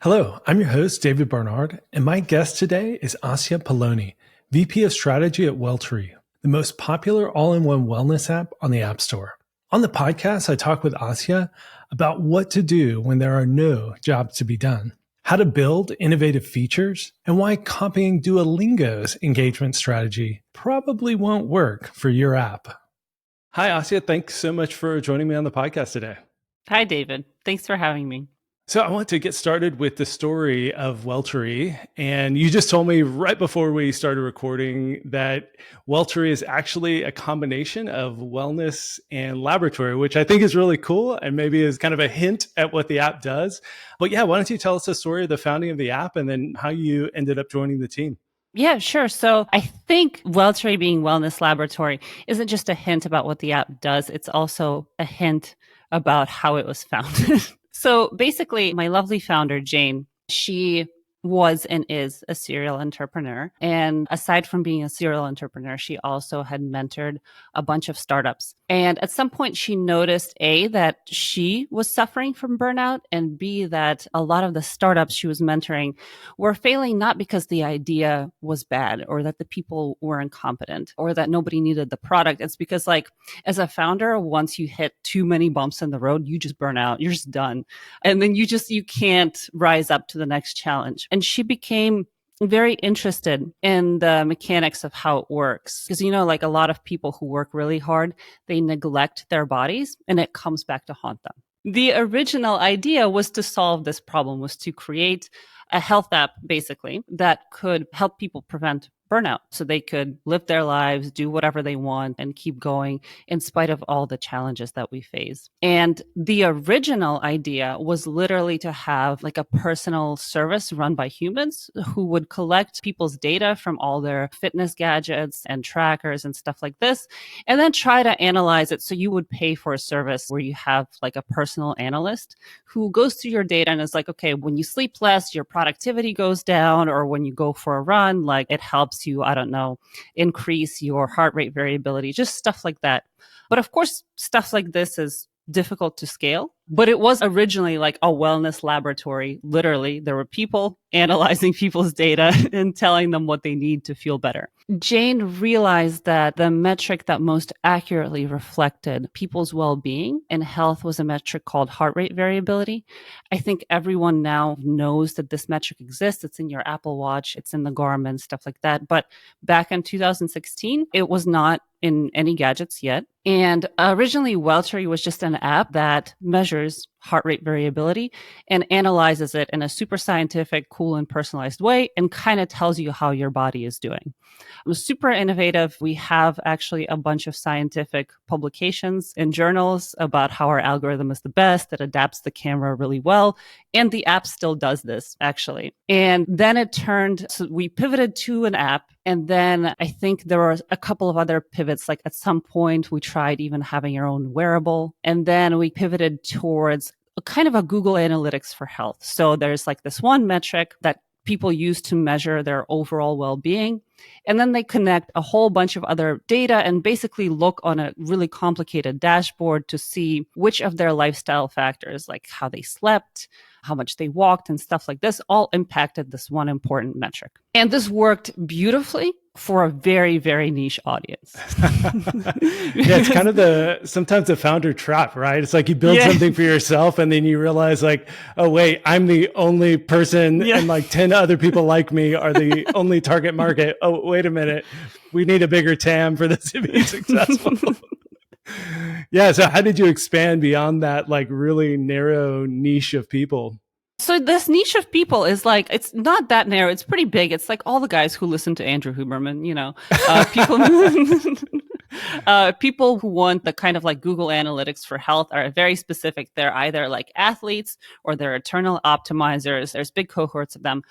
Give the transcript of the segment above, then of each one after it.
Hello, I'm your host, David Barnard, and my guest today is Asya Paloni, VP of Strategy at Welltory, the most popular all-in-one wellness app on the App Store. On the podcast, I talk with Asya about what to do when there are no jobs to be done, how to build innovative features, and why copying Duolingo's engagement strategy probably won't work for your app. Hi, Asya. Thanks so much for joining me on the podcast today. Hi, David. Thanks for having me. So I want to get started with the story of Welltory. And you just told me right before we started recording that Welltory is actually a combination of wellness and laboratory, which I think is really cool and maybe is kind of a hint at what the app does. But yeah, why don't you tell us the story of the founding of the app and then how you ended up joining the team? Yeah, sure. So I think Welltory being wellness laboratory isn't just a hint about what the app does. It's also a hint about how it was founded. So basically, my lovely founder, Jane, she was and is a serial entrepreneur. And aside from being a serial entrepreneur, she also had mentored a bunch of startups. And at some point, she noticed A, that she was suffering from burnout, and B, that a lot of the startups she was mentoring were failing not because the idea was bad or that the people were incompetent or that nobody needed the product. It's because, like, as a founder, once you hit too many bumps in the road, you just burn out. You're just done. And then you can't rise up to the next challenge. And she became very interested in the mechanics of how it works. Because, like a lot of people who work really hard, they neglect their bodies and it comes back to haunt them. The original idea was to solve this problem, was to create a health app, basically, that could help people prevent burnout so they could live their lives, do whatever they want, and keep going in spite of all the challenges that we face. And the original idea was literally to have like a personal service run by humans who would collect people's data from all their fitness gadgets and trackers and stuff like this, and then try to analyze it. So you would pay for a service where you have like a personal analyst who goes through your data and is like, okay, when you sleep less, your productivity goes down, or when you go for a run, like it helps you, I don't know, increase your heart rate variability, just stuff like that. But of course, stuff like this is difficult to scale. But it was originally like a wellness laboratory. Literally, there were people analyzing people's data and telling them what they need to feel better. Jane realized that the metric that most accurately reflected people's well-being and health was a metric called heart rate variability. I think everyone now knows that this metric exists. It's in your Apple Watch, it's in the Garmin, stuff like that. But back in 2016, it was not in any gadgets yet. And originally, Welltory was just an app that measures heart rate variability and analyzes it in a super scientific, cool, and personalized way and kind of tells you how your body is doing. It was super innovative. We have actually a bunch of scientific publications in journals about how our algorithm is the best, that adapts the camera really well. And the app still does this, actually. And then so we pivoted to an app. And then I think there were a couple of other pivots. Like at some point, we tried even having our own wearable. And then we pivoted towards a kind of a Google Analytics for health. So there's like this one metric that people use to measure their overall well-being. And then they connect a whole bunch of other data and basically look on a really complicated dashboard to see which of their lifestyle factors, like how they slept, how much they walked, and stuff like this, all impacted this one important metric. And this worked beautifully for a very, very niche audience. Yeah, it's kind of sometimes the founder trap, right? It's like you build something for yourself and then you realize like, oh, wait, I'm the only person and like 10 other people like me are the only target market. Oh, wait a minute. We need a bigger TAM for this to be successful. Yeah. So how did you expand beyond that like really narrow niche of people? So this niche of people is like, it's not that narrow. It's pretty big. It's like all the guys who listen to Andrew Huberman, people who want the kind of like Google Analytics for health are very specific. They're either like athletes or they're eternal optimizers. There's big cohorts of them.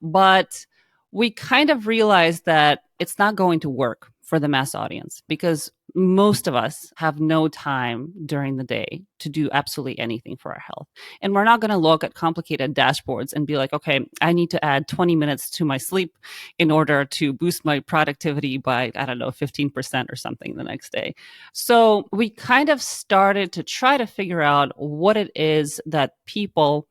But we kind of realized that it's not going to work for the mass audience because most of us have no time during the day to do absolutely anything for our health. And we're not going to look at complicated dashboards and be like, okay, I need to add 20 minutes to my sleep in order to boost my productivity by, 15% or something the next day. So we kind of started to try to figure out what it is that people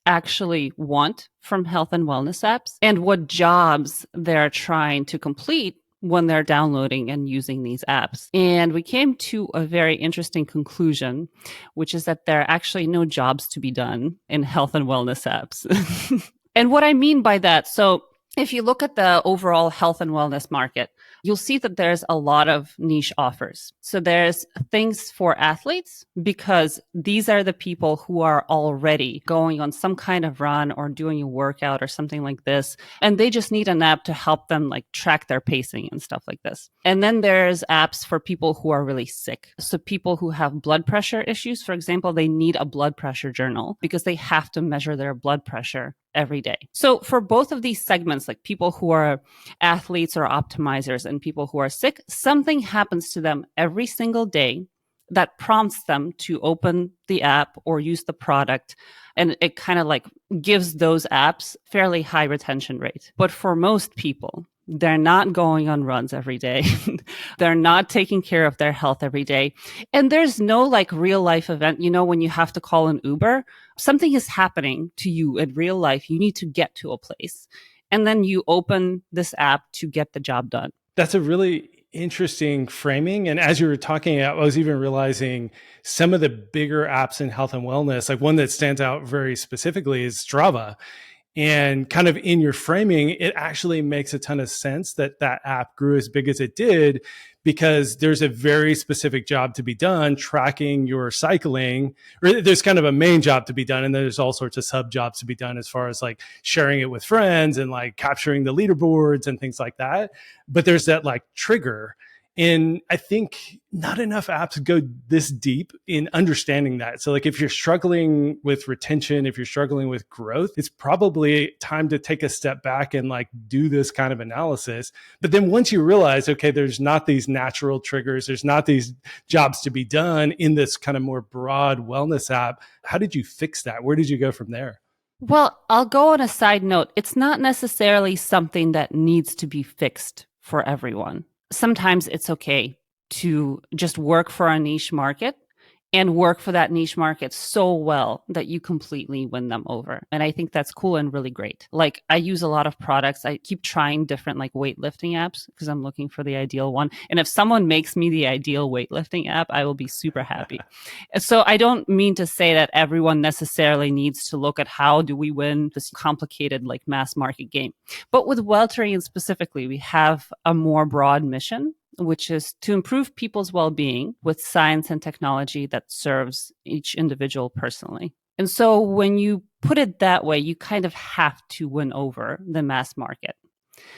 actually want from health and wellness apps and what jobs they're trying to complete when they're downloading and using these apps. And we came to a very interesting conclusion, which is that there are actually no jobs to be done in health and wellness apps. And what I mean by that, so if you look at the overall health and wellness market, you'll see that there's a lot of niche offers. So there's things for athletes because these are the people who are already going on some kind of run or doing a workout or something like this. And they just need an app to help them like track their pacing and stuff like this. And then there's apps for people who are really sick. So people who have blood pressure issues, for example, they need a blood pressure journal because they have to measure their blood pressure every day. So for both of these segments, like people who are athletes or optimizers and people who are sick, something happens to them every single day that prompts them to open the app or use the product. And it kind of like gives those apps fairly high retention rate. But for most people, they're not going on runs every day. They're not taking care of their health every day. And there's no like real life event, when you have to call an Uber, something is happening to you in real life. You need to get to a place. And then you open this app to get the job done. That's a really interesting framing. And as you were talking, I was even realizing some of the bigger apps in health and wellness, like one that stands out very specifically is Strava. And kind of in your framing, it actually makes a ton of sense that that app grew as big as it did because there's a very specific job to be done tracking your cycling. Or there's kind of a main job to be done, and there's all sorts of sub jobs to be done as far as like sharing it with friends and like capturing the leaderboards and things like that. But there's that like trigger. And I think not enough apps go this deep in understanding that. So like if you're struggling with retention, if you're struggling with growth, it's probably time to take a step back and like do this kind of analysis. But then once you realize, okay, there's not these natural triggers, there's not these jobs to be done in this kind of more broad wellness app, how did you fix that? Where did you go from there? Well, I'll go on a side note. It's not necessarily something that needs to be fixed for everyone. Sometimes it's okay to just work for a niche market and work for that niche market so well that you completely win them over. And I think that's cool and really great. Like I use a lot of products. I keep trying different like weightlifting apps because I'm looking for the ideal one. And if someone makes me the ideal weightlifting app, I will be super happy. So I don't mean to say that everyone necessarily needs to look at how do we win this complicated like mass market game. But with Welltory specifically, we have a more broad mission, which is to improve people's well-being with science and technology that serves each individual personally. And so when you put it that way, you kind of have to win over the mass market.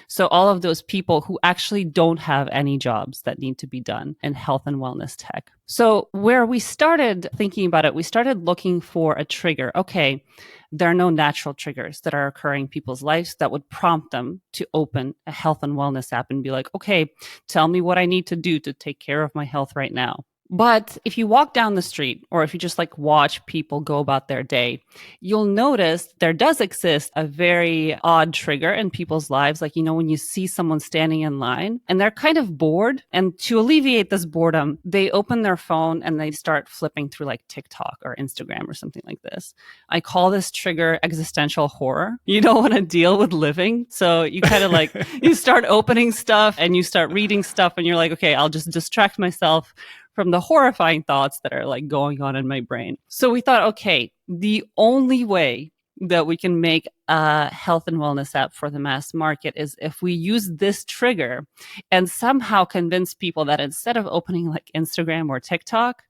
So all of those people who actually don't have any jobs that need to be done in health and wellness tech. So where we started thinking about it, we started looking for a trigger. Okay, there are no natural triggers that are occurring in people's lives that would prompt them to open a health and wellness app and be like, okay, tell me what I need to do to take care of my health right now. But if you walk down the street or if you just like watch people go about their day, you'll notice there does exist a very odd trigger in people's lives. Like, when you see someone standing in line and they're kind of bored, and to alleviate this boredom, they open their phone and they start flipping through like TikTok or Instagram or something like this. I call this trigger existential horror. You don't want to deal with living. So you kind of like, you start opening stuff and you start reading stuff and you're like, okay, I'll just distract myself from the horrifying thoughts that are like going on in my brain. So we thought, okay, the only way that we can make a health and wellness app for the mass market is if we use this trigger and somehow convince people that instead of opening like Instagram or TikTok,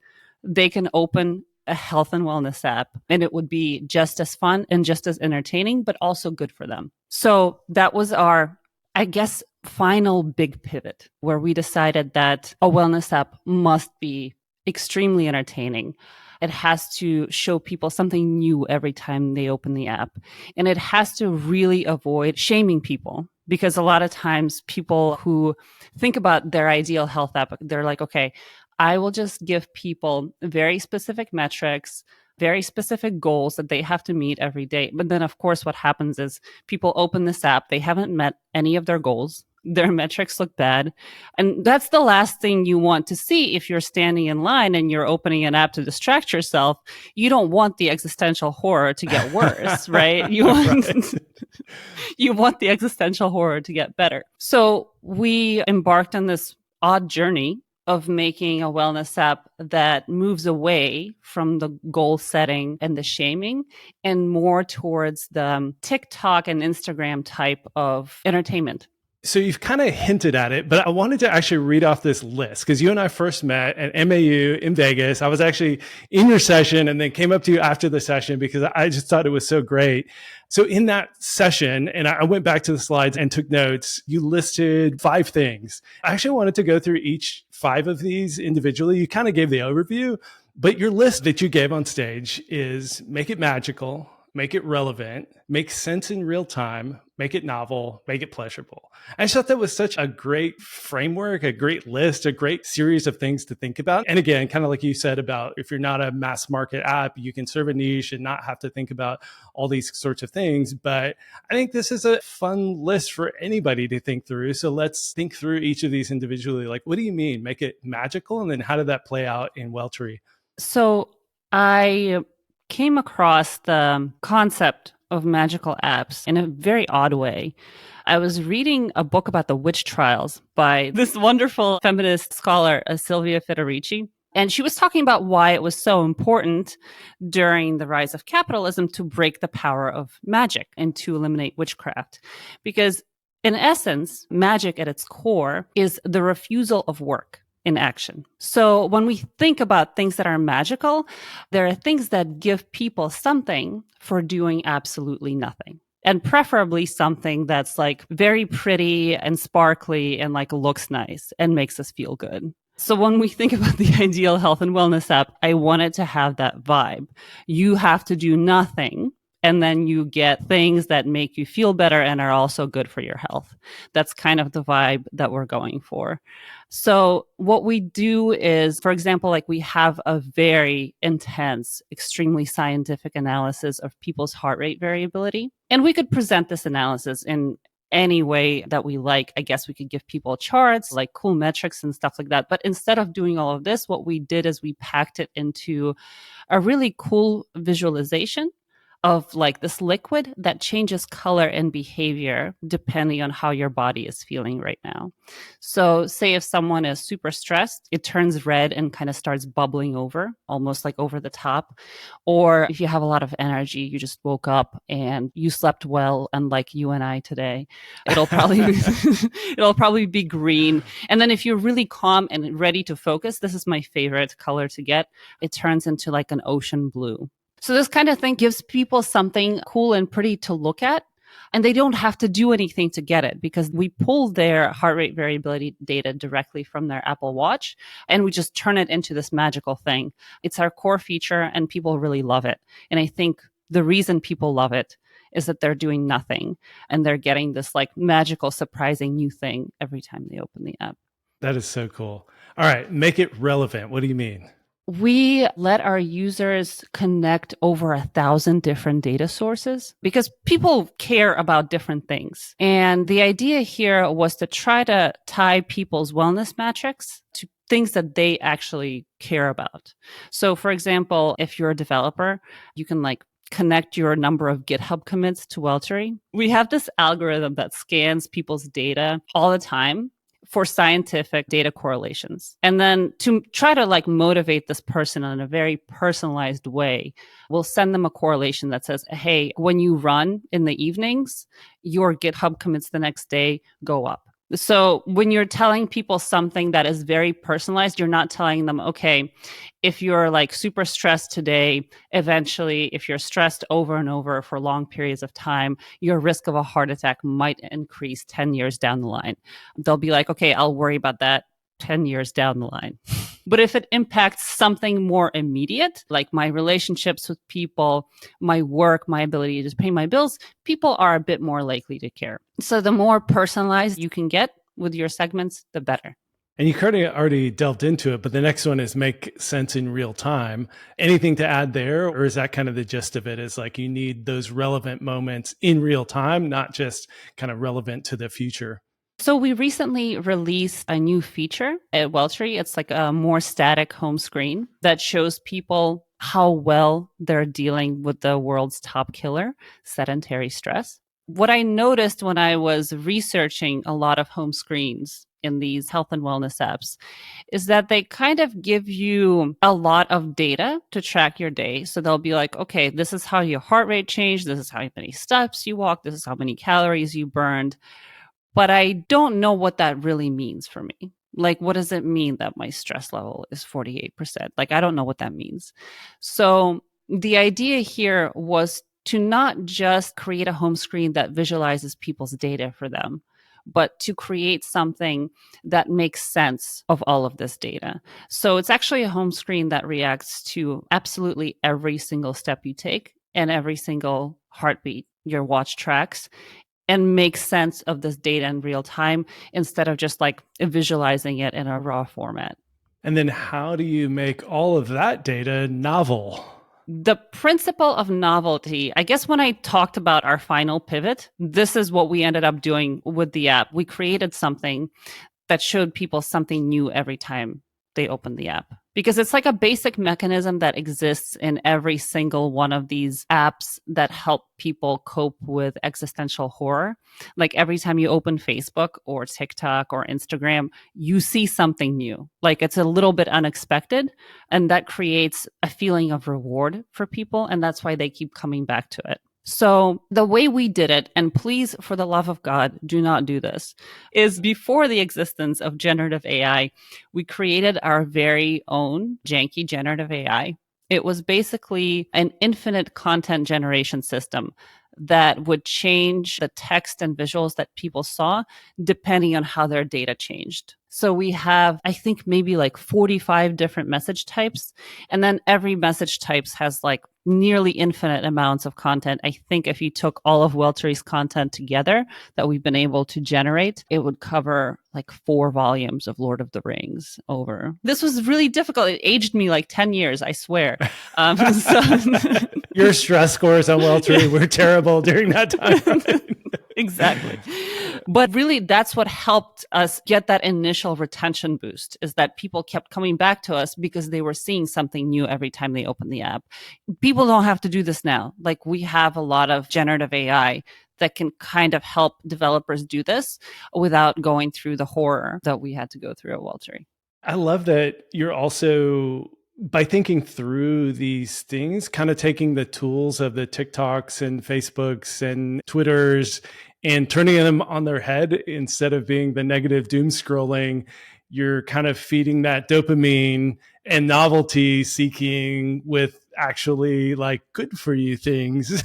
they can open a health and wellness app and it would be just as fun and just as entertaining, but also good for them. So that was our, I guess, final big pivot where we decided that a wellness app must be extremely entertaining. It has to show people something new every time they open the app. And it has to really avoid shaming people, because a lot of times people who think about their ideal health app, they're like, okay, I will just give people very specific metrics, very specific goals that they have to meet every day. But then, of course, what happens is people open this app, they haven't met any of their goals. Their metrics look bad. And that's the last thing you want to see if you're standing in line and you're opening an app to distract yourself. You don't want the existential horror to get worse, right? You want, Right. you want the existential horror to get better. So we embarked on this odd journey of making a wellness app that moves away from the goal setting and the shaming and more towards the TikTok and Instagram type of entertainment. So you've kind of hinted at it, but I wanted to actually read off this list because you and I first met at MAU in Vegas. I was actually in your session and then came up to you after the session because I just thought it was so great. So in that session, and I went back to the slides and took notes, you listed 5 things. I actually wanted to go through each 5 of these individually. You kind of gave the overview, but your list that you gave on stage is make it magical, make it relevant, make sense in real time, make it novel, make it pleasurable. I just thought that was such a great framework, a great list, a great series of things to think about. And again, kind of like you said about if you're not a mass market app, you can serve a niche and not have to think about all these sorts of things. But I think this is a fun list for anybody to think through. So let's think through each of these individually. Like, what do you mean? Make it magical? And then how did that play out in Welltory? So I came across the concept of magical apps in a very odd way. I was reading a book about the witch trials by this wonderful feminist scholar, Silvia Federici. And she was talking about why it was so important during the rise of capitalism to break the power of magic and to eliminate witchcraft. Because in essence, magic at its core is the refusal of work in action. So when we think about things that are magical, there are things that give people something for doing absolutely nothing. And preferably something that's like very pretty and sparkly and like looks nice and makes us feel good. So when we think about the ideal health and wellness app, I wanted to have that vibe. You have to do nothing, and then you get things that make you feel better and are also good for your health. That's kind of the vibe that we're going for. So what we do is, for example, like we have a very intense, extremely scientific analysis of people's heart rate variability. And we could present this analysis in any way that we like. I guess we could give people charts, like cool metrics and stuff like that. But instead of doing all of this, what we did is we packed it into a really cool visualization of like this liquid that changes color and behavior depending on how your body is feeling right now. So say if someone is super stressed, it turns red and kind of starts bubbling over, almost like over the top. Or if you have a lot of energy, you just woke up and you slept well, unlike you and I today, it'll probably be green. And then if you're really calm and ready to focus, this is my favorite color to get, it turns into like an ocean blue. So this kind of thing gives people something cool and pretty to look at, and they don't have to do anything to get it because we pull their heart rate variability data directly from their Apple Watch and we just turn it into this magical thing. It's our core feature and people really love it. And I think the reason people love it is that they're doing nothing and they're getting this like magical, surprising new thing every time they open the app. That is so cool. All right, make it relevant. What do you mean? We let our users connect over 1,000 different data sources because people care about different things. And the idea here was to try to tie people's wellness metrics to things that they actually care about. So for example, if you're a developer, you can like connect your number of GitHub commits to Welltory. We have this algorithm that scans people's data all the time for scientific data correlations. And then to try to like motivate this person in a very personalized way, we'll send them a correlation that says, hey, when you run in the evenings, your GitHub commits the next day go up. So when you're telling people something that is very personalized, you're not telling them, okay, if you're like super stressed today, eventually, if you're stressed over and over for long periods of time, your risk of a heart attack might increase 10 years down the line. They'll be like, okay, I'll worry about that 10 years down the line. But if it impacts something more immediate, like my relationships with people, my work, my ability to pay my bills, people are a bit more likely to care. So the more personalized you can get with your segments, the better. And you kind of already delved into it, but the next one is make sense in real time. Anything to add there? Or is that kind of the gist of it, is like you need those relevant moments in real time, not just kind of relevant to the future? So we recently released a new feature at Welltory. It's like a more static home screen that shows people how well they're dealing with the world's top killer, sedentary stress. What I noticed when I was researching a lot of home screens in these health and wellness apps is that they kind of give you a lot of data to track your day. So they'll be like, okay, this is how your heart rate changed. This is how many steps you walked. This is how many calories you burned. But I don't know what that really means for me. Like, what does it mean that my stress level is 48%? Like, I don't know what that means. So the idea here was to not just create a home screen that visualizes people's data for them, but to create something that makes sense of all of this data. So it's actually a home screen that reacts to absolutely every single step you take and every single heartbeat your watch tracks and makes sense of this data in real time instead of just like visualizing it in a raw format. And then how do you make all of that data novel? The principle of novelty, I guess when I talked about our final pivot, this is what we ended up doing with the app. We created something that showed people something new every time they open the app. Because it's like a basic mechanism that exists in every single one of these apps that help people cope with existential horror. Like every time you open Facebook or TikTok or Instagram, you see something new. Like it's a little bit unexpected, and that creates a feeling of reward for people. And that's why they keep coming back to it. So the way we did it, and please, for the love of God, do not do this, is before the existence of generative AI, we created our very own janky generative AI. It was basically an infinite content generation system that would change the text and visuals that people saw depending on how their data changed. So we have, I think, maybe like 45 different message types. And then every message types has like nearly infinite amounts of content. I think if you took all of Welltory's content together that we've been able to generate, it would cover like 4 volumes of Lord of the Rings over. This was really difficult. It aged me like 10 years, I swear. Your stress scores on Welltory were terrible during that time. Exactly. But really, that's what helped us get that initial retention boost, is that people kept coming back to us because they were seeing something new every time they opened the app. People don't have to do this now. Like we have a lot of generative AI that can kind of help developers do this without going through the horror that we had to go through at Welltory. I love that you're also, by thinking through these things, kind of taking the tools of the TikToks and Facebooks and Twitters and turning them on their head. Instead of being the negative doom scrolling, you're kind of feeding that dopamine and novelty seeking with actually like good for you things.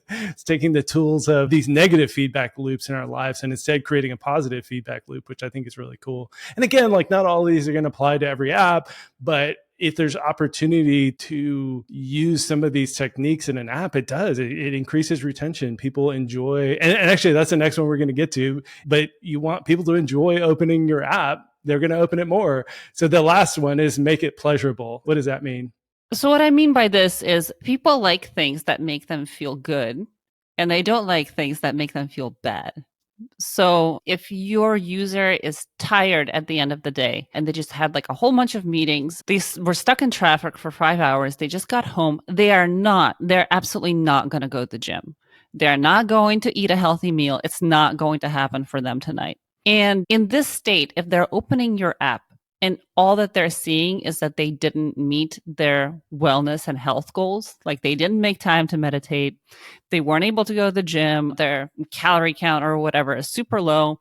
It's taking the tools of these negative feedback loops in our lives and instead creating a positive feedback loop, which I think is really cool. And again, like not all of these are going to apply to every app, but if there's opportunity to use some of these techniques in an app, it does. It increases retention. People enjoy, and actually that's the next one we're going to get to, but you want people to enjoy opening your app. They're going to open it more. So the last one is make it pleasurable. What does that mean? So what I mean by this is people like things that make them feel good, and they don't like things that make them feel bad. So if your user is tired at the end of the day and they just had like a whole bunch of meetings, they were stuck in traffic for 5 hours, they just got home, they're absolutely not going to go to the gym. They're not going to eat a healthy meal. It's not going to happen for them tonight. And in this state, if they're opening your app and all that they're seeing is that they didn't meet their wellness and health goals, like they didn't make time to meditate, they weren't able to go to the gym, their calorie count or whatever is super low.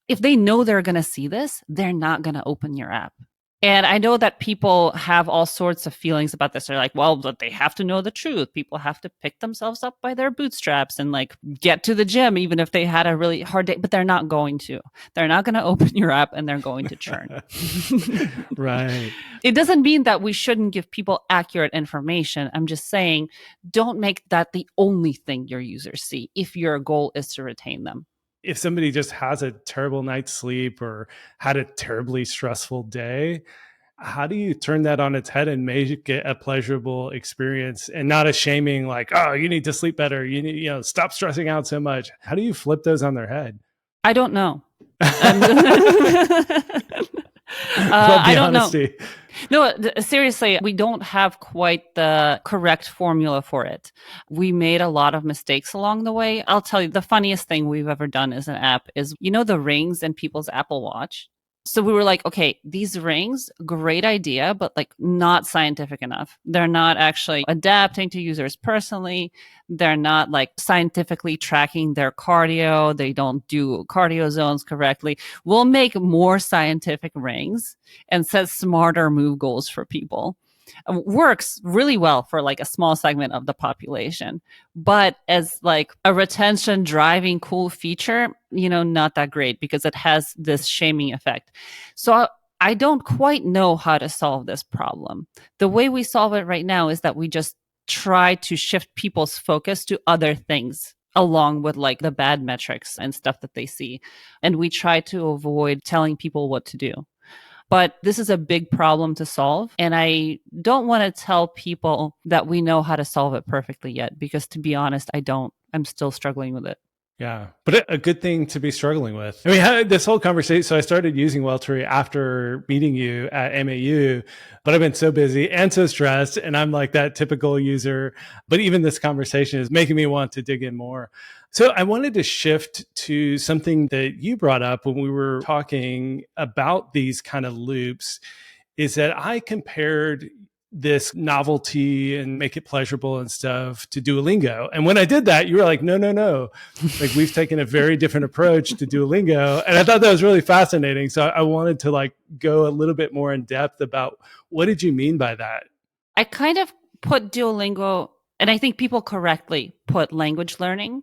If they know they're going to see this, they're not going to open your app. And I know that people have all sorts of feelings about this. They're like, well, but they have to know the truth. People have to pick themselves up by their bootstraps and like get to the gym, even if they had a really hard day, but they're not going to. They're not going to open your app and they're going to churn. Right. It doesn't mean that we shouldn't give people accurate information. I'm just saying, don't make that the only thing your users see if your goal is to retain them. If somebody just has a terrible night's sleep or had a terribly stressful day, how do you turn that on its head and make it a pleasurable experience and not a shaming like, oh, you need to sleep better. You need, stop stressing out so much. How do you flip those on their head? I don't know. Love I the don't know. honesty. No, seriously, we don't have quite the correct formula for it. We made a lot of mistakes along the way. I'll tell you, the funniest thing we've ever done as an app is, the rings in people's Apple Watch? So we were like, okay, these rings, great idea, but like not scientific enough. They're not actually adapting to users personally. They're not like scientifically tracking their cardio. They don't do cardio zones correctly. We'll make more scientific rings and set smarter move goals for people. Works really well for like a small segment of the population, but as like a retention driving cool feature, not that great because it has this shaming effect. So I don't quite know how to solve this problem. The way we solve it right now is that we just try to shift people's focus to other things along with like the bad metrics and stuff that they see. And we try to avoid telling people what to do. But this is a big problem to solve. And I don't want to tell people that we know how to solve it perfectly yet, because to be honest, I don't. I'm still struggling with it. Yeah, but a good thing to be struggling with. I mean, this whole conversation, so I started using Welltory after meeting you at MAU, but I've been so busy and so stressed, and I'm like that typical user. But even this conversation is making me want to dig in more. So I wanted to shift to something that you brought up when we were talking about these kind of loops, is that I compared this novelty and make it pleasurable and stuff to Duolingo. And when I did that, you were like, no. Like we've taken a very different approach to Duolingo. And I thought that was really fascinating. So I wanted to like go a little bit more in depth about what did you mean by that? I kind of put Duolingo, and I think people correctly put language learning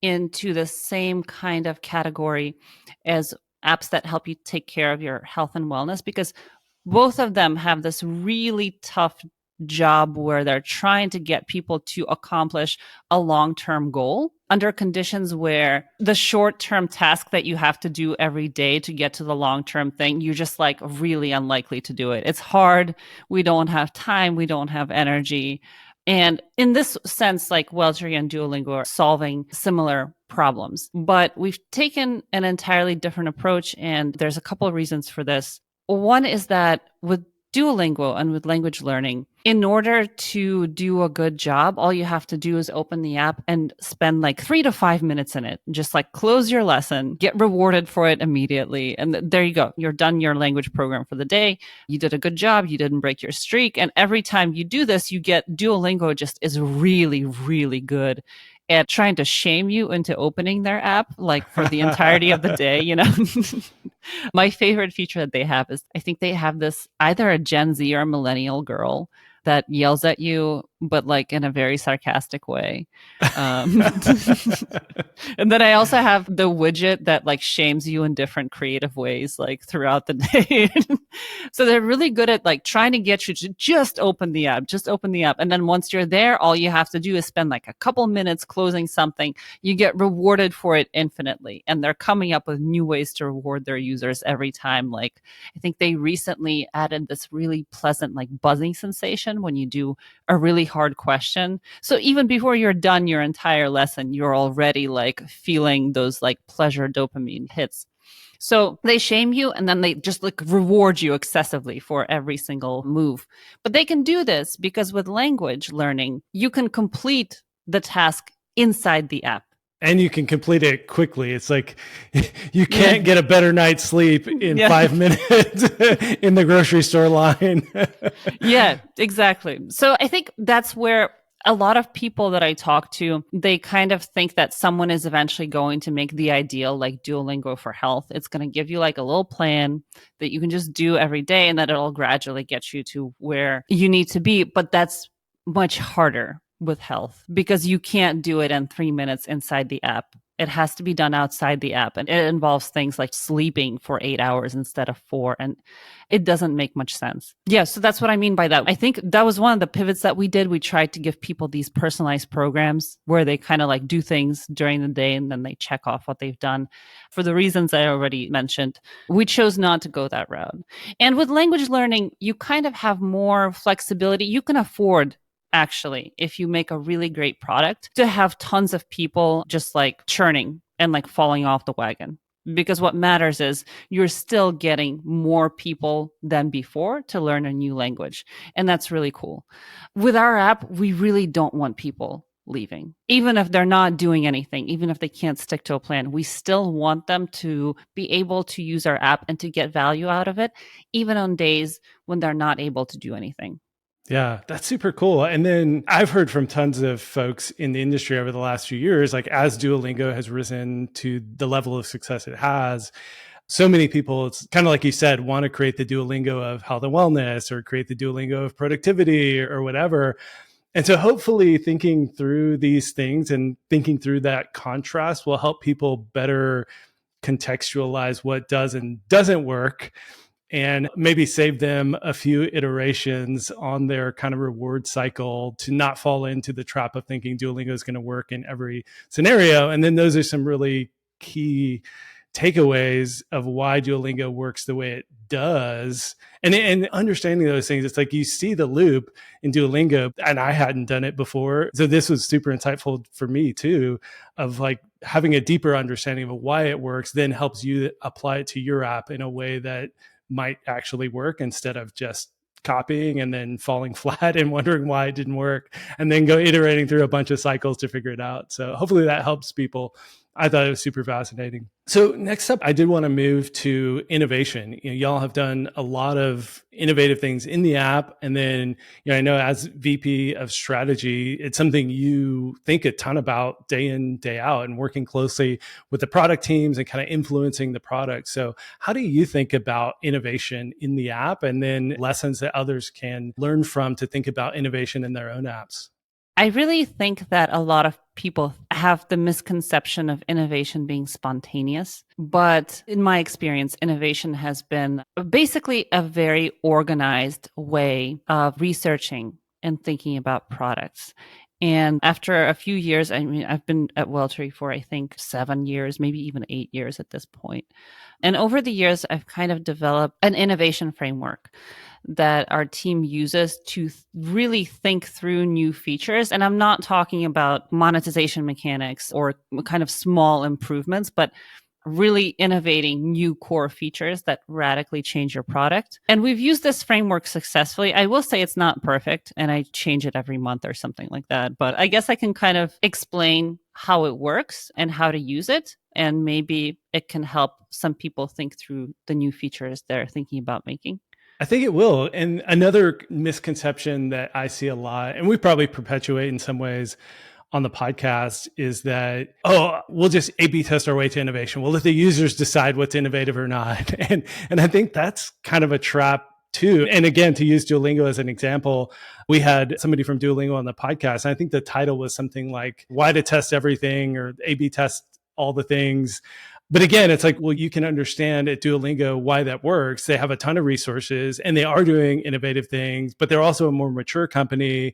into the same kind of category as apps that help you take care of your health and wellness, because both of them have this really tough job where they're trying to get people to accomplish a long-term goal under conditions where the short-term task that you have to do every day to get to the long-term thing, you're just like really unlikely to do it. It's hard. We don't have time. We don't have energy. And in this sense, like Welltory and Duolingo are solving similar problems, but we've taken an entirely different approach. And there's a couple of reasons for this. One is that with Duolingo and with language learning, in order to do a good job, all you have to do is open the app and spend like 3 to 5 minutes in it. Just like close your lesson, get rewarded for it immediately. And there you go. You're done your language program for the day. You did a good job. You didn't break your streak. And every time you do this, you get Duolingo just is really, really good at trying to shame you into opening their app like for the entirety of the day. My favorite feature that they have is I think they have this either a Gen Z or a millennial girl that yells at you, but like in a very sarcastic way. And then I also have the widget that like shames you in different creative ways, like throughout the day. So they're really good at like trying to get you to just open the app. And then once you're there, all you have to do is spend like a couple minutes closing something. You get rewarded for it infinitely. And they're coming up with new ways to reward their users every time. Like I think they recently added this really pleasant like buzzing sensation when you do a really hard question. So even before you're done your entire lesson, you're already like feeling those like pleasure dopamine hits. So they shame you and then they just like reward you excessively for every single move. But they can do this because with language learning, you can complete the task inside the app. And you can complete it quickly. It's like you can't get a better night's sleep in 5 minutes in the grocery store line. Yeah, exactly. So I think that's where a lot of people that I talk to, they kind of think that someone is eventually going to make the ideal like Duolingo for health. It's going to give you like a little plan that you can just do every day and that it'll gradually get you to where you need to be. But that's much harder with health because you can't do it in 3 minutes inside the app. It has to be done outside the app. And it involves things like sleeping for 8 hours instead of 4. And it doesn't make much sense. Yeah, so that's what I mean by that. I think that was one of the pivots that we did. We tried to give people these personalized programs where they kind of like do things during the day and then they check off what they've done. For the reasons I already mentioned, we chose not to go that route. And with language learning, you kind of have more flexibility. You can afford actually, if you make a really great product, to have tons of people just like churning and like falling off the wagon. because what matters is you're still getting more people than before to learn a new language. And that's really cool. With our app, we really don't want people leaving. Even if they're not doing anything, even if they can't stick to a plan, we still want them to be able to use our app and to get value out of it, even on days when they're not able to do anything. Yeah, that's super cool. And then I've heard from tons of folks in the industry over the last few years, like as Duolingo has risen to the level of success it has, so many people, it's kind of like you said, want to create the Duolingo of health and wellness or create the Duolingo of productivity or whatever. And so hopefully thinking through these things and thinking through that contrast will help people better contextualize what does and doesn't work, and maybe save them a few iterations on their kind of reward cycle to not fall into the trap of thinking Duolingo is going to work in every scenario. And then those are some really key takeaways of why Duolingo works the way it does. And understanding those things, it's like you see the loop in Duolingo, and I hadn't done it before. So this was super insightful for me too, of like having a deeper understanding of why it works, then helps you apply it to your app in a way that might actually work instead of just copying and then falling flat and wondering why it didn't work and then go iterating through a bunch of cycles to figure it out. So hopefully that helps people. I thought it was super fascinating. So next up, I did want to move to innovation. Y'all have done a lot of innovative things in the app. And then, I know as VP of strategy, it's something you think a ton about day in, day out, and working closely with the product teams and kind of influencing the product. So how do you think about innovation in the app, and then lessons that others can learn from to think about innovation in their own apps? I really think that a lot of people have the misconception of innovation being spontaneous. But in my experience, innovation has been basically a very organized way of researching and thinking about products. And after a few years, I mean, I've been at Welltory for, I think, 7 years, maybe even 8 years at this point. And over the years, I've kind of developed an innovation framework that our team uses to really think through new features. And I'm not talking about monetization mechanics or kind of small improvements, but really innovating new core features that radically change your product. And we've used this framework successfully. I will say it's not perfect, and I change it every month or something like that. But I guess I can kind of explain how it works and how to use it. And maybe it can help some people think through the new features they're thinking about making. I think it will. And another misconception that I see a lot, and we probably perpetuate in some ways on the podcast, is that, we'll just A/B test our way to innovation. We'll let the users decide what's innovative or not. And I think that's kind of a trap too. And again, to use Duolingo as an example, we had somebody from Duolingo on the podcast. And I think the title was something like "Why to Test Everything" or "A/B Test All the Things." But again, it's like, well, you can understand at Duolingo why that works. They have a ton of resources and they are doing innovative things, but they're also a more mature company.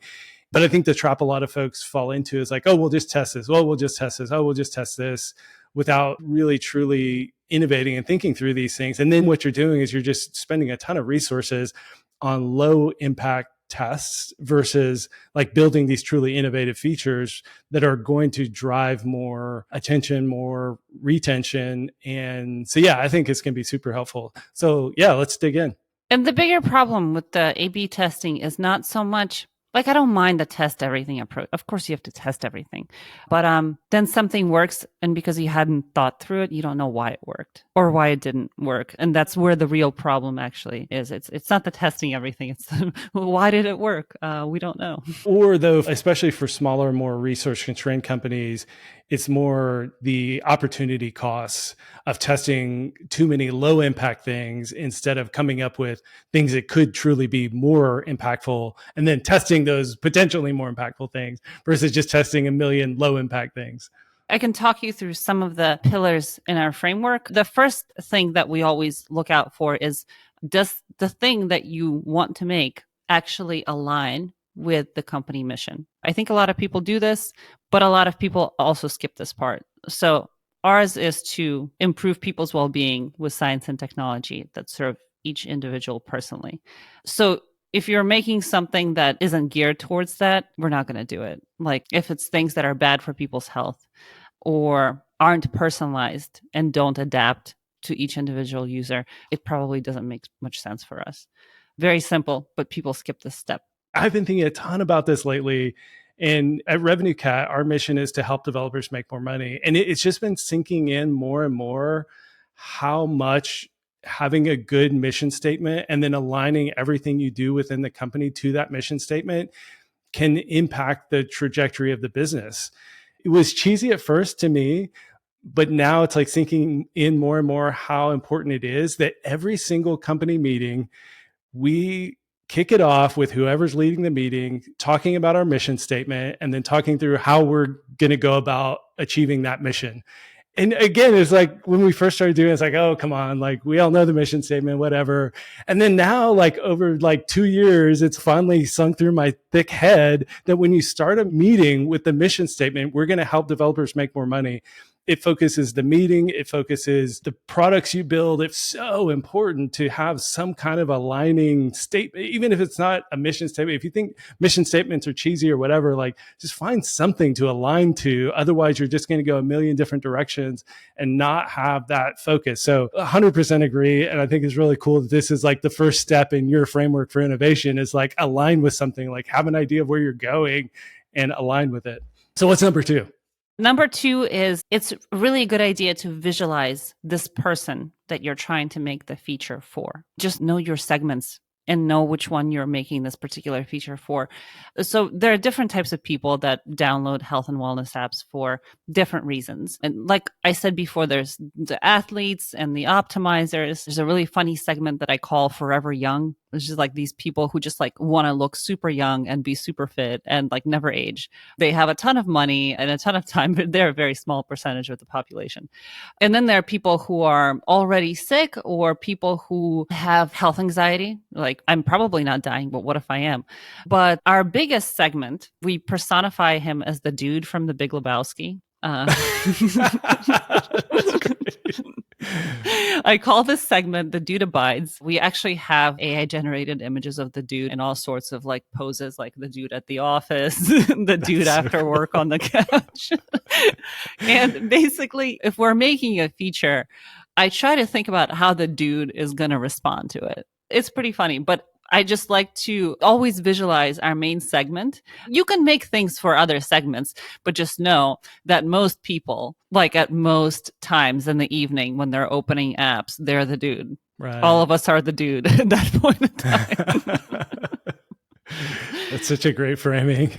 But I think the trap a lot of folks fall into is like, we'll just test this. We'll just test this. We'll just test this, without really, truly innovating and thinking through these things. And then what you're doing is you're just spending a ton of resources on low impact tests versus like building these truly innovative features that are going to drive more attention, more retention. And so, yeah, I think it's going to be super helpful. So yeah, let's dig in. And the bigger problem with the A/B testing is not so much like, I don't mind the test everything approach. Of course, you have to test everything. But then something works, and because you hadn't thought through it, you don't know why it worked or why it didn't work. And that's where the real problem actually is. It's not the testing everything. It's why did it work? We don't know. Or though, especially for smaller, more resource constrained companies, it's more the opportunity costs of testing too many low impact things instead of coming up with things that could truly be more impactful, and then testing those potentially more impactful things versus just testing a million low impact things. I can talk you through some of the pillars in our framework. The first thing that we always look out for is, does the thing that you want to make actually align with the company mission? I think a lot of people do this, but a lot of people also skip this part. So ours is to improve people's well-being with science and technology that serve each individual personally. So if you're making something that isn't geared towards that, we're not going to do it. Like if it's things that are bad for people's health, or aren't personalized and don't adapt to each individual user, it probably doesn't make much sense for us. Very simple, but people skip this step. I've been thinking a ton about this lately. And at Revenue Cat, our mission is to help developers make more money. And it's just been sinking in more and more how much having a good mission statement and then aligning everything you do within the company to that mission statement can impact the trajectory of the business. It was cheesy at first to me, but now it's like sinking in more and more how important it is that every single company meeting, we kick it off with whoever's leading the meeting, talking about our mission statement, and then talking through how we're going to go about achieving that mission. And again, it's like when we first started doing it, it's like, oh, come on, like we all know the mission statement, whatever. And then now, like over like 2 years, it's finally sunk through my thick head that when you start a meeting with the mission statement, we're going to help developers make more money. It focuses the meeting. It focuses the products you build. It's so important to have some kind of aligning statement, even if it's not a mission statement. If you think mission statements are cheesy or whatever, like just find something to align to. Otherwise, you're just going to go a million different directions and not have that focus. So 100% agree. And I think it's really cool that this is like the first step in your framework for innovation is like align with something, like have an idea of where you're going and align with it. So what's number 2? Number 2 is it's really a good idea to visualize this person that you're trying to make the feature for. Just know your segments and know which one you're making this particular feature for. So there are different types of people that download health and wellness apps for different reasons. And like I said before, there's the athletes and the optimizers. There's a really funny segment that I call Forever Young. It's just like these people who just like want to look super young and be super fit and like never age. They have a ton of money and a ton of time, but they're a very small percentage of the population. And then there are people who are already sick or people who have health anxiety. Like, I'm probably not dying, but what if I am? But our biggest segment, we personify him as the dude from The Big Lebowski. I call this segment The Dude Abides. We actually have AI generated images of the dude in all sorts of like poses, like the dude at the office, the dude after work on the couch. And basically, if we're making a feature, I try to think about how the dude is going to respond to it. It's pretty funny, but I just like to always visualize our main segment. You can make things for other segments, but just know that most people, like at most times in the evening when they're opening apps, they're the dude. Right. All of us are the dude at that point in time. That's such a great framing.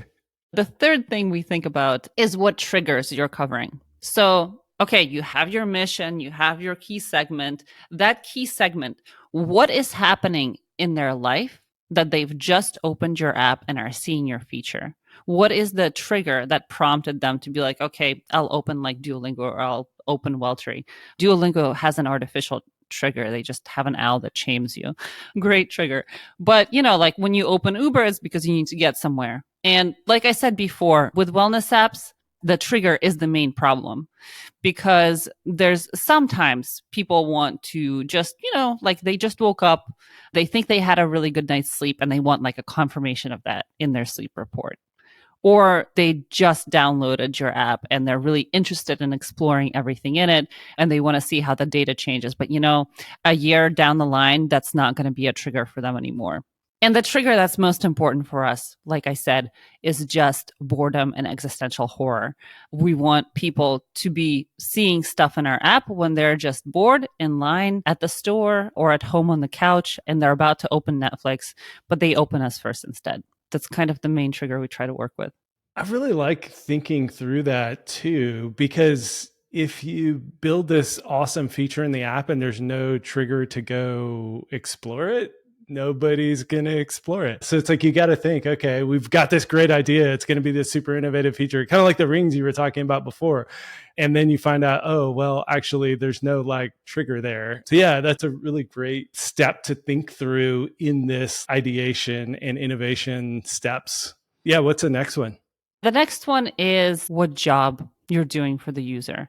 The third thing we think about is what triggers you're covering. So, okay, you have your mission, you have your key segment. That key segment, what is happening in their life that they've just opened your app and are seeing your feature? What is the trigger that prompted them to be like, okay, I'll open like Duolingo or I'll open Welltory. Duolingo has an artificial trigger. They just have an owl that shames you. Great trigger. But, you know, like when you open Uber, it's because you need to get somewhere. And like I said before, with wellness apps, the trigger is the main problem because there's sometimes people want to just, you know, like they just woke up, they think they had a really good night's sleep and they want like a confirmation of that in their sleep report. Or they just downloaded your app and they're really interested in exploring everything in it and they want to see how the data changes. But, you know, a year down the line, that's not going to be a trigger for them anymore. And the trigger that's most important for us, like I said, is just boredom and existential horror. We want people to be seeing stuff in our app when they're just bored in line at the store or at home on the couch and they're about to open Netflix, but they open us first instead. That's kind of the main trigger we try to work with. I really like thinking through that too, because if you build this awesome feature in the app and there's no trigger to go explore it, nobody's going to explore it. So it's like, you got to think, okay, we've got this great idea. It's going to be this super innovative feature, kind of like the rings you were talking about before. And then you find out, oh, well, actually, there's no like trigger there. So yeah, that's a really great step to think through in this ideation and innovation steps. Yeah. What's the next one? The next one is what job you're doing for the user.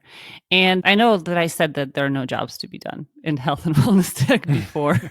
And I know that I said that there are no jobs to be done in health and wellness tech before,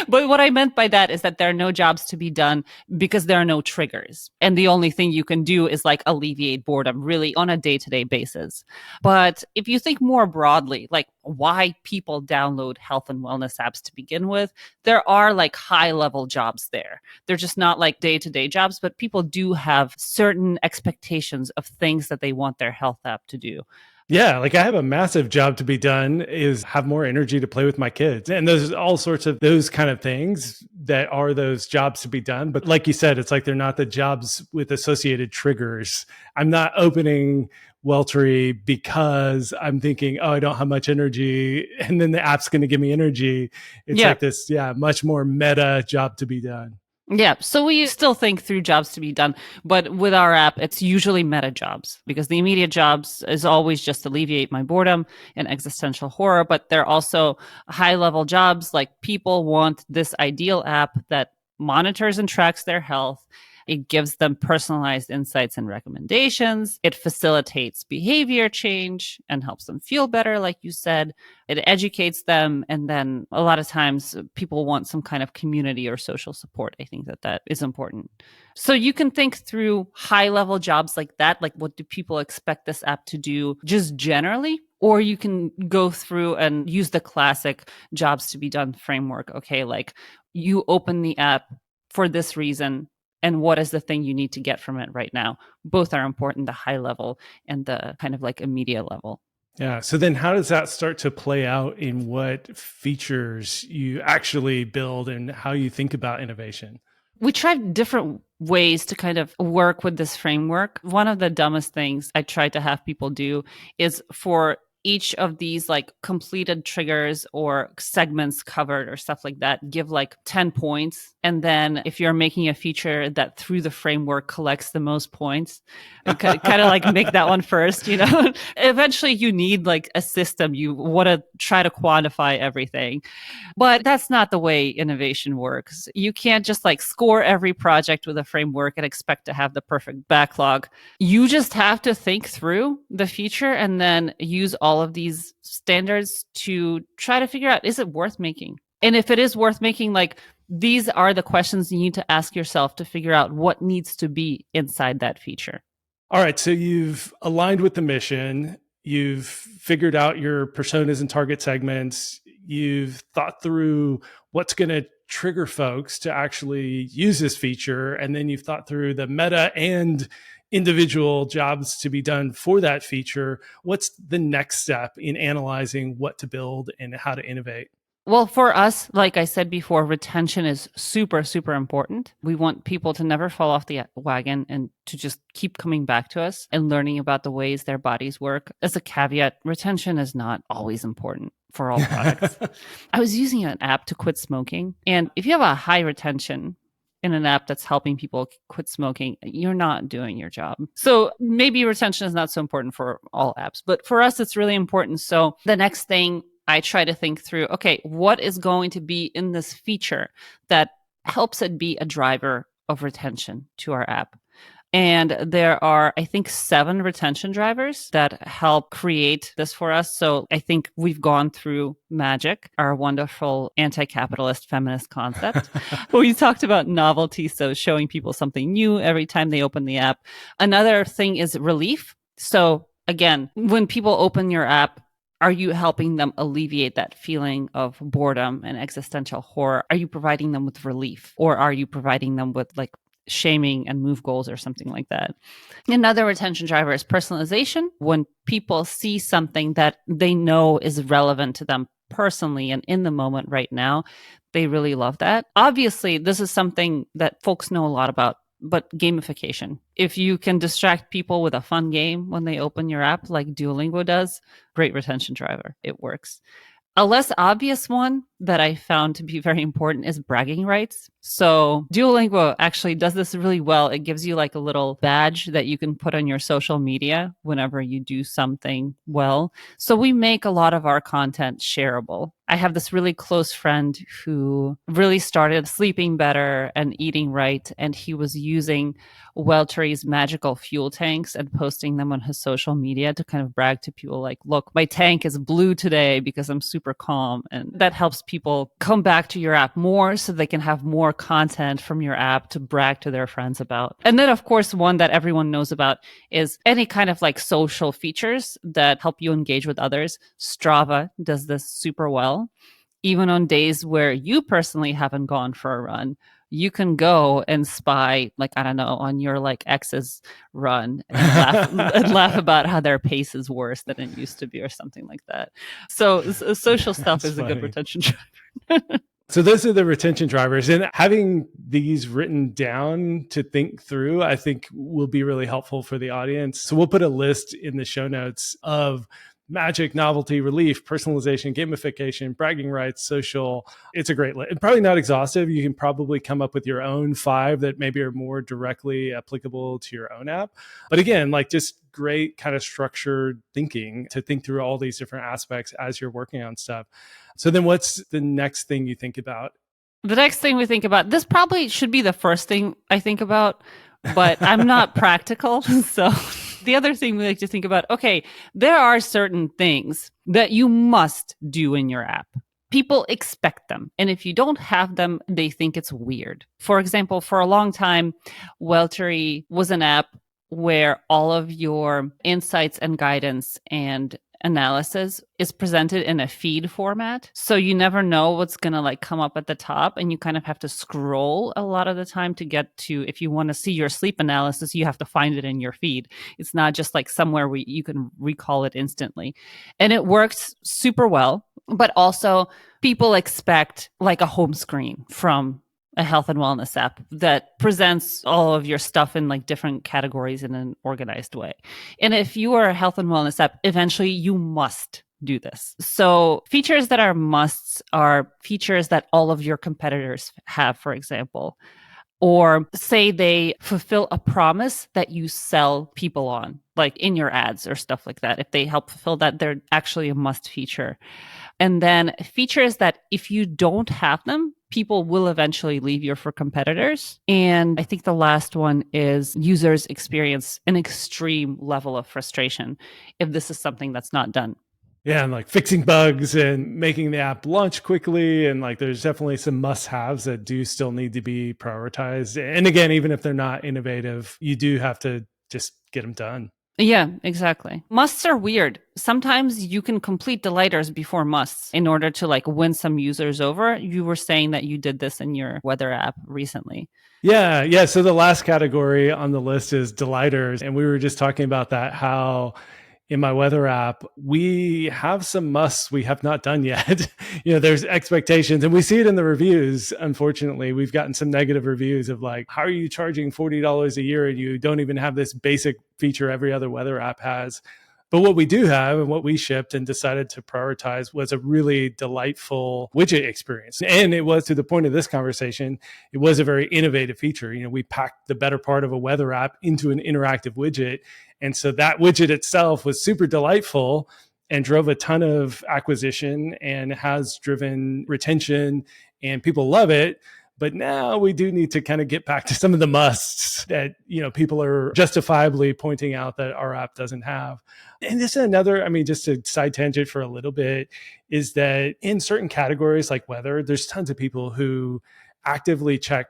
But what I meant by that is that there are no jobs to be done because there are no triggers. And the only thing you can do is like alleviate boredom really on a day-to-day basis. But if you think more broadly, like why people download health and wellness apps to begin with, there are like high-level jobs there. They're just not like day-to-day jobs, but people do have certain expectations of things that they want their health app to do. Yeah, like I have a massive job to be done is have more energy to play with my kids. And there's all sorts of those kind of things that are those jobs to be done. But like you said, it's like they're not the jobs with associated triggers. I'm not opening Welltory because I'm thinking, oh, I don't have much energy. And then the app's going to give me energy. It's like this, much more meta job to be done. Yeah. So we still think through jobs to be done, but with our app, it's usually meta jobs because the immediate jobs is always just alleviate my boredom and existential horror. But they're also high level jobs. Like people want this ideal app that monitors and tracks their health. It gives them personalized insights and recommendations. It facilitates behavior change and helps them feel better, like you said. It educates them. And then a lot of times people want some kind of community or social support. I think that is important. So you can think through high level jobs like that. Like what do people expect this app to do just generally? Or you can go through and use the classic jobs to be done framework. Okay, like you open the app for this reason. And what is the thing you need to get from it right now? Both are important, the high level and the kind of like immediate level. Yeah. So then how does that start to play out in what features you actually build and how you think about innovation? We tried different ways to kind of work with this framework. One of the dumbest things I tried to have people do is for each of these like completed triggers or segments covered or stuff like that, give like 10 points. And then if you're making a feature that through the framework collects the most points, kind of like make that one first, you know, eventually you need like a system. You want to try to quantify everything, but that's not the way innovation works. You can't just like score every project with a framework and expect to have the perfect backlog. You just have to think through the feature and then use all of these standards to try to figure out, is it worth making? And if it is worth making, like these are the questions you need to ask yourself to figure out what needs to be inside that feature. All right. So you've aligned with the mission. You've figured out your personas and target segments. You've thought through what's going to trigger folks to actually use this feature. And then you've thought through the meta and individual jobs to be done for that feature. What's the next step in analyzing what to build and how to innovate? Well, for us, like I said before, retention is super, super important. We want people to never fall off the wagon and to just keep coming back to us and learning about the ways their bodies work. As a caveat, retention is not always important for all products. I was using an app to quit smoking. And if you have a high retention in an app that's helping people quit smoking, you're not doing your job. So maybe retention is not so important for all apps, but for us, it's really important. So the next thing I try to think through, okay, what is going to be in this feature that helps it be a driver of retention to our app? And there are, I think, 7 retention drivers that help create this for us. So I think we've gone through magic, our wonderful anti-capitalist feminist concept. We talked about novelty, so showing people something new every time they open the app. Another thing is relief. So again, when people open your app, are you helping them alleviate that feeling of boredom and existential horror? Are you providing them with relief, or are you providing them with like shaming and move goals or something like that? Another retention driver is personalization. When people see something that they know is relevant to them personally and in the moment right now, they really love that. Obviously, this is something that folks know a lot about, but gamification. If you can distract people with a fun game when they open your app, like Duolingo does, great retention driver. It works. A less obvious one that I found to be very important is bragging rights. So Duolingo actually does this really well. It gives you like a little badge that you can put on your social media whenever you do something well. So we make a lot of our content shareable. I have this really close friend who really started sleeping better and eating right. And he was using Welltory's magical fuel tanks and posting them on his social media to kind of brag to people like, look, my tank is blue today because I'm super calm. And that helps people come back to your app more so they can have more content from your app to brag to their friends about. And then, of course, one that everyone knows about is any kind of like social features that help you engage with others. Strava does this super well. Even on days where you personally haven't gone for a run, you can go and spy, like, I don't know, on your like ex's run and laugh about how their pace is worse than it used to be or something like that. So social stuff is funny. A good retention driver. So those are the retention drivers, and having these written down to think through, I think will be really helpful for the audience. So we'll put a list in the show notes of magic, novelty, relief, personalization, gamification, bragging rights, social. It's a great list. Probably not exhaustive. You can probably come up with your own 5 that maybe are more directly applicable to your own app. But again, like just great kind of structured thinking to think through all these different aspects as you're working on stuff. So then what's the next thing you think about? The next thing we think about, this probably should be the first thing I think about, but I'm not practical. So the other thing we like to think about, okay, there are certain things that you must do in your app. People expect them. And if you don't have them, they think it's weird. For example, for a long time, Welltory was an app where all of your insights and guidance and analysis is presented in a feed format. So you never know what's going to like come up at the top, and you kind of have to scroll a lot of the time to get to, if you want to see your sleep analysis, you have to find it in your feed. It's not just like somewhere where you can recall it instantly. And it works super well, but also people expect like a home screen from a health and wellness app that presents all of your stuff in like different categories in an organized way. And if you are a health and wellness app, eventually you must do this. So features that are musts are features that all of your competitors have, for example, or say they fulfill a promise that you sell people on, like in your ads or stuff like that. If they help fulfill that, they're actually a must feature. And then features that if you don't have them, people will eventually leave you for competitors. And I think the last one is users experience an extreme level of frustration if this is something that's not done. Yeah, and like fixing bugs and making the app launch quickly. And like there's definitely some must-haves that do still need to be prioritized. And again, even if they're not innovative, you do have to just get them done. Yeah, exactly. Musts are weird. Sometimes you can complete delighters before musts in order to like win some users over. You were saying that you did this in your weather app recently. Yeah. So the last category on the list is delighters. And we were just talking about that, how in my weather app, we have some musts we have not done yet. There's expectations, and we see it in the reviews. Unfortunately, we've gotten some negative reviews of like, how are you charging $40 a year and you don't even have this basic feature every other weather app has? But what we do have and what we shipped and decided to prioritize was a really delightful widget experience. And it was, to the point of this conversation, it was a very innovative feature. We packed the better part of a weather app into an interactive widget. And so that widget itself was super delightful and drove a ton of acquisition and has driven retention, and people love it. But now we do need to kind of get back to some of the musts that, people are justifiably pointing out that our app doesn't have. And this is another, just a side tangent for a little bit, is that in certain categories like weather, there's tons of people who actively check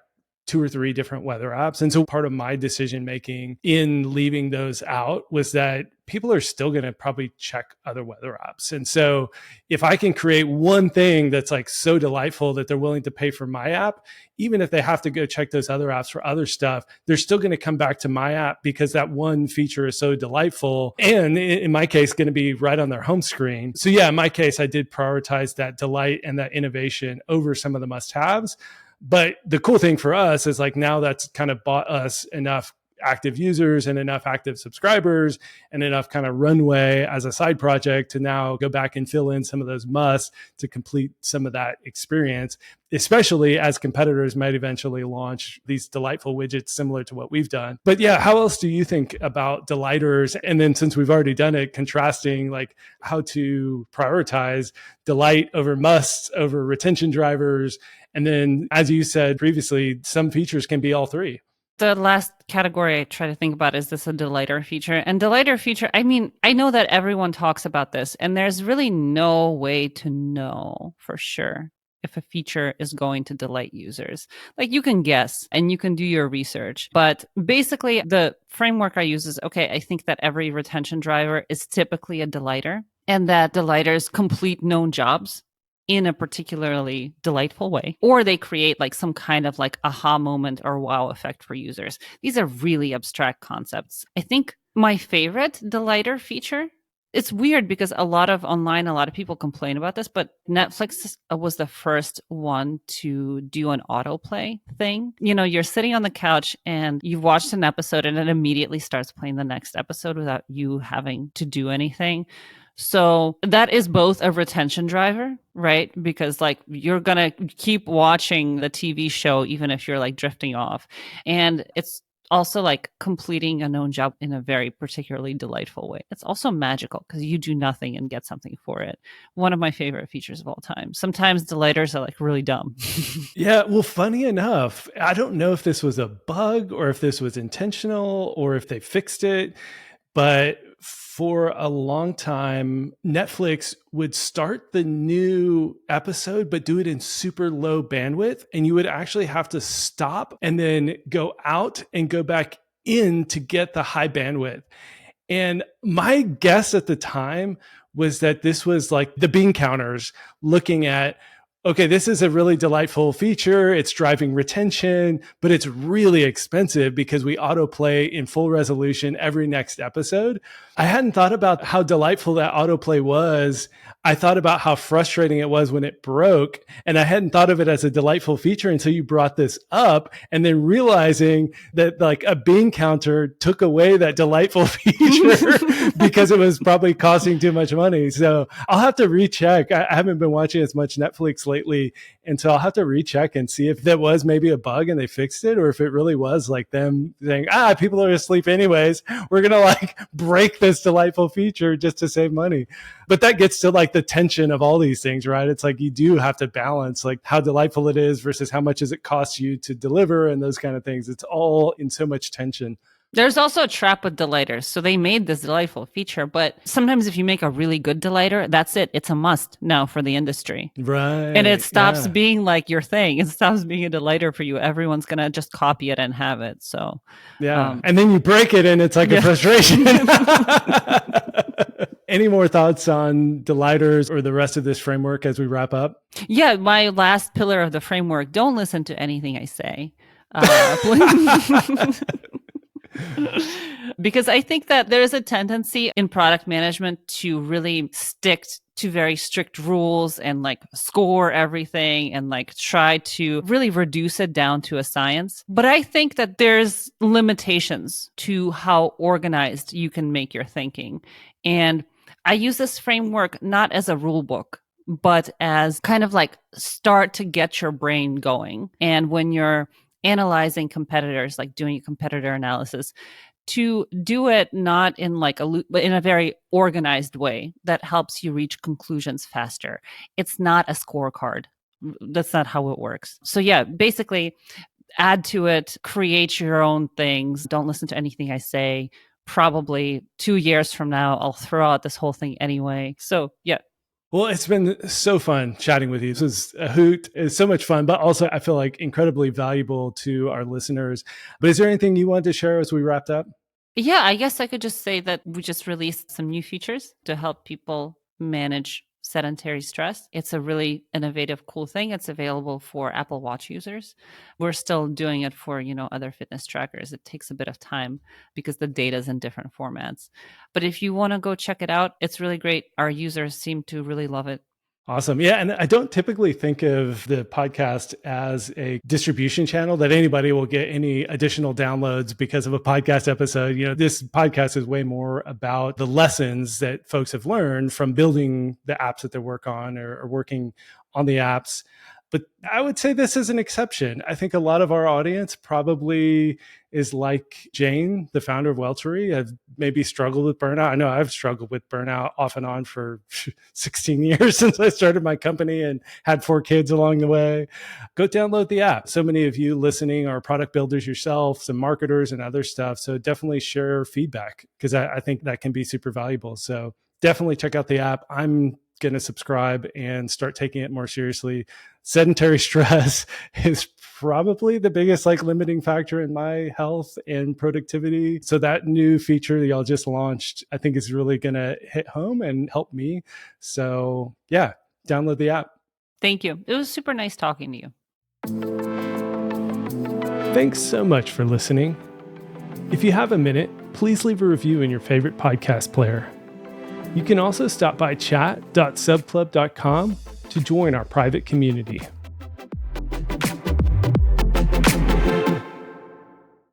2 or 3 different weather apps. And so part of my decision making in leaving those out was that people are still going to probably check other weather apps. And so if I can create one thing that's like so delightful that they're willing to pay for my app, even if they have to go check those other apps for other stuff, they're still going to come back to my app because that one feature is so delightful. And in my case, going to be right on their home screen. So yeah, in my case, I did prioritize that delight and that innovation over some of the must-haves. But the cool thing for us is like now that's kind of bought us enough active users and enough active subscribers and enough kind of runway as a side project to now go back and fill in some of those musts to complete some of that experience, especially as competitors might eventually launch these delightful widgets similar to what we've done. But yeah, how else do you think about delighters? And then since we've already done it, contrasting like how to prioritize delight over musts, over retention drivers. And then, as you said previously, some features can be all three. The last category I try to think about is this a delighter feature? And delighter feature, I mean, I know that everyone talks about this, and there's really no way to know for sure if a feature is going to delight users. Like you can guess and you can do your research, but basically the framework I use is, okay, I think that every retention driver is typically a delighter and that delighters complete known jobs in a particularly delightful way, or they create like some kind of like aha moment or wow effect for users. These are really abstract concepts. I think my favorite delighter feature, it's weird because a lot of people complain about this, but Netflix was the first one to do an autoplay thing. You know, you're sitting on the couch and you've watched an episode and it immediately starts playing the next episode without you having to do anything. So that is both a retention driver, right? Because like you're going to keep watching the TV show even if you're like drifting off. And it's also like completing a known job in a very particularly delightful way. It's also magical because you do nothing and get something for it. One of my favorite features of all time. Sometimes delighters are like really dumb. Yeah, well, funny enough, I don't know if this was a bug or if this was intentional or if they fixed it, but for a long time, Netflix would start the new episode, but do it in super low bandwidth. And you would actually have to stop and then go out and go back in to get the high bandwidth. And my guess at the time was that this was like the bean counters looking at, okay, this is a really delightful feature. It's driving retention, but it's really expensive because we autoplay in full resolution every next episode. I hadn't thought about how delightful that autoplay was. I thought about how frustrating it was when it broke. And I hadn't thought of it as a delightful feature until you brought this up. And then realizing that like a bean counter took away that delightful feature because it was probably costing too much money. So I'll have to recheck. I haven't been watching as much Netflix lately. And so I'll have to recheck and see if that was maybe a bug and they fixed it, or if it really was like them saying, people are asleep anyways. We're going to like break this delightful feature just to save money. But that gets to like the tension of all these things, right? It's like you do have to balance like how delightful it is versus how much does it cost you to deliver and those kind of things. It's all in so much tension. There's also a trap with delighters. So they made this delightful feature, but sometimes if you make a really good delighter, that's it. It's a must now for the industry. Right. And it stops being like your thing. It stops being a delighter for you. Everyone's going to just copy it and have it. So, yeah. And then you break it and it's like a frustration. Any more thoughts on delighters or the rest of this framework as we wrap up? Yeah. My last pillar of the framework, don't listen to anything I say. Because I think that there's a tendency in product management to really stick to very strict rules and like score everything and like try to really reduce it down to a science. But I think that there's limitations to how organized you can make your thinking. And I use this framework not as a rule book, but as kind of like start to get your brain going. And when you're analyzing competitors, like doing a competitor analysis, to do it not in like but in a very organized way that helps you reach conclusions faster. It's not a scorecard. That's not how it works. So yeah, basically add to it, create your own things. Don't listen to anything I say. Probably 2 years from now, I'll throw out this whole thing anyway. So yeah. Well, it's been so fun chatting with you. This is a hoot. It's so much fun, but also I feel like incredibly valuable to our listeners. But is there anything you wanted to share as we wrapped up? Yeah, I guess I could just say that we just released some new features to help people manage sedentary stress. It's a really innovative, cool thing. It's available for Apple Watch users. We're still doing it for, other fitness trackers. It takes a bit of time because the data is in different formats. But if you want to go check it out, it's really great. Our users seem to really love it. Awesome. Yeah. And I don't typically think of the podcast as a distribution channel that anybody will get any additional downloads because of a podcast episode. This podcast is way more about the lessons that folks have learned from building the apps that they work on or working on the apps. But I would say this is an exception. I think a lot of our audience probably is like Jane, the founder of Welltory, have maybe struggled with burnout. I know I've struggled with burnout off and on for 16 years since I started my company and had 4 kids along the way. Go download the app. So many of you listening are product builders yourself, some marketers and other stuff. So definitely share feedback because I think that can be super valuable. So definitely check out the app. I'm going to subscribe and start taking it more seriously. Sedentary stress is probably the biggest limiting factor in my health and productivity. So that new feature that y'all just launched, I think is really going to hit home and help me. So yeah, download the app. Thank you. It was super nice talking to you. Thanks so much for listening. If you have a minute, please leave a review in your favorite podcast player. You can also stop by chat.subclub.com to join our private community.